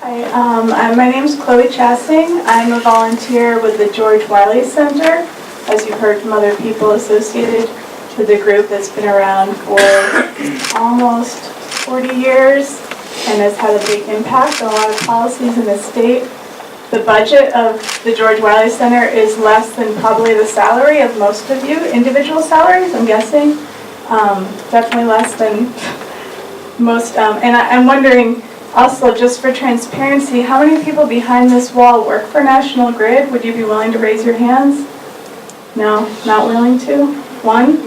Hi, my name is Chloe Chaffin. I'm a volunteer with the George Wiley Center, as you've heard from other people associated with the group that's been around for almost 40 years and has had a big impact on a lot of policies in the state. The budget of the George Wiley Center is less than probably the salary of most of you, individual salaries, I'm guessing. Definitely less than most, and I'm wondering, also, just for transparency, how many people behind this wall work for National Grid? Would you be willing to raise your hands? No, not willing to? 1,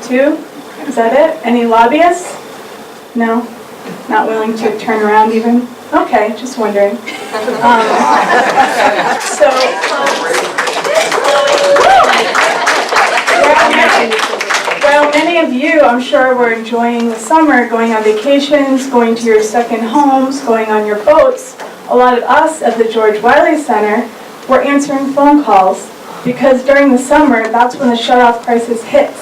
2, is that it? Any lobbyists? No, not willing to turn around even? Okay, just wondering. Well, many of you, I'm sure, were enjoying the summer, going on vacations, going to your second homes, going on your boats. A lot of us at the George Wiley Center were answering phone calls because during the summer, that's when the shutoff crisis hits.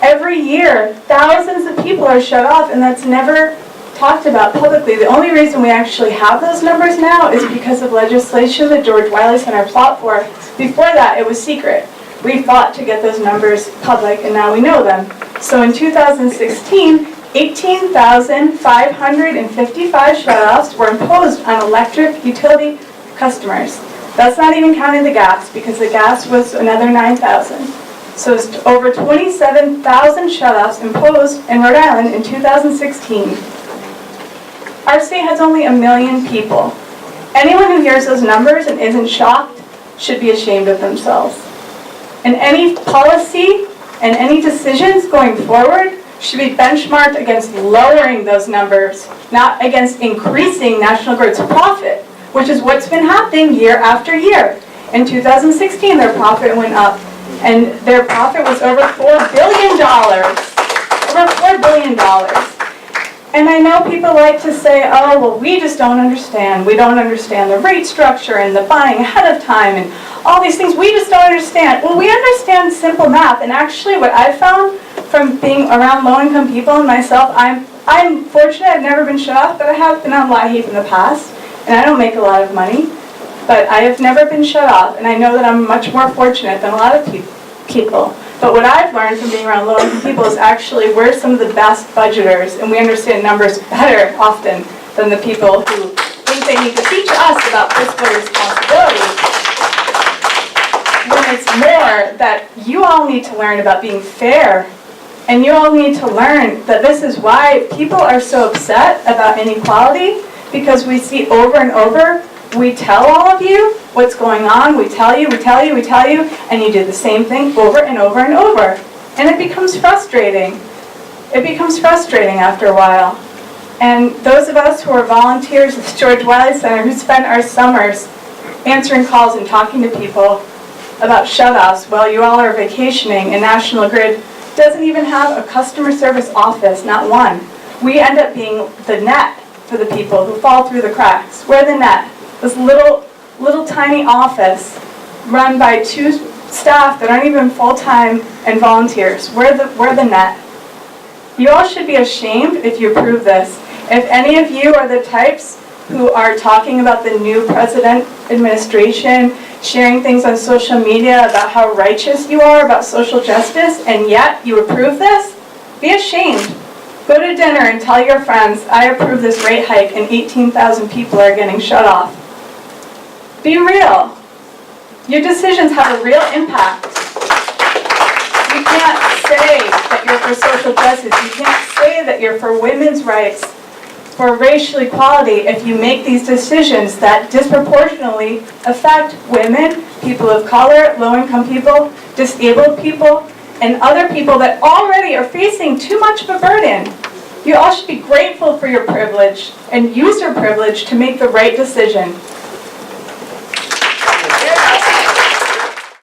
Every year, thousands of people are shut off, and that's never talked about publicly. The only reason we actually have those numbers now is because of legislation the George Wiley Center fought for. Before that, it was secret. We fought to get those numbers public, and now we know them. So in 2016, 18,555 shutoffs were imposed on electric utility customers. That's not even counting the gas, because the gas was another 9,000. So it's over 27,000 shutoffs imposed in Rhode Island in 2016. Our state has only 1 million people. Anyone who hears those numbers and isn't shocked should be ashamed of themselves. And any policy and any decisions going forward should be benchmarked against lowering those numbers, not against increasing National Grid's profit, which is what's been happening year after year. In 2016, their profit went up, and their profit was over $4 billion. Over $4 billion. And I know people like to say, oh, well, we just don't understand. We don't understand the rate structure and the buying ahead of time and all these things. We just don't understand. Well, we understand simple math. And actually what I've found from being around low-income people and myself, I'm fortunate. I've never been shut off, but I have been on LIHEAP in the past. And I don't make a lot of money. But I have never been shut off. And I know that I'm much more fortunate than a lot of people. But what I've learned from being around low-income people is actually we're some of the best budgeters, and we understand numbers better often than the people who think they need to teach us about fiscal responsibility. When it's more that you all need to learn about being fair, and you all need to learn that this is why people are so upset about inequality, because we see over and over, we tell all of you what's going on, we tell you, and you do the same thing over and over and over. And it becomes frustrating. It becomes frustrating after a while. And those of us who are volunteers at the George Wiley Center who spend our summers answering calls and talking to people about shutoffs while you all are vacationing, and National Grid doesn't even have a customer service office, not one. We end up being the net for the people who fall through the cracks. We're the net. This little tiny office run by 2 staff that aren't even full-time and volunteers. We're the net. You all should be ashamed if you approve this. If any of you are the types who are talking about the new president administration, sharing things on social media about how righteous you are about social justice, and yet you approve this, be ashamed. Go to dinner and tell your friends, I approve this rate hike and 18,000 people are getting shut off. Be real. Your decisions have a real impact. You can't say that you're for social justice. You can't say that you're for women's rights, for racial equality, if you make these decisions that disproportionately affect women, people of color, low-income people, disabled people, and other people that already are facing too much of a burden. You all should be grateful for your privilege and use your privilege to make the right decision.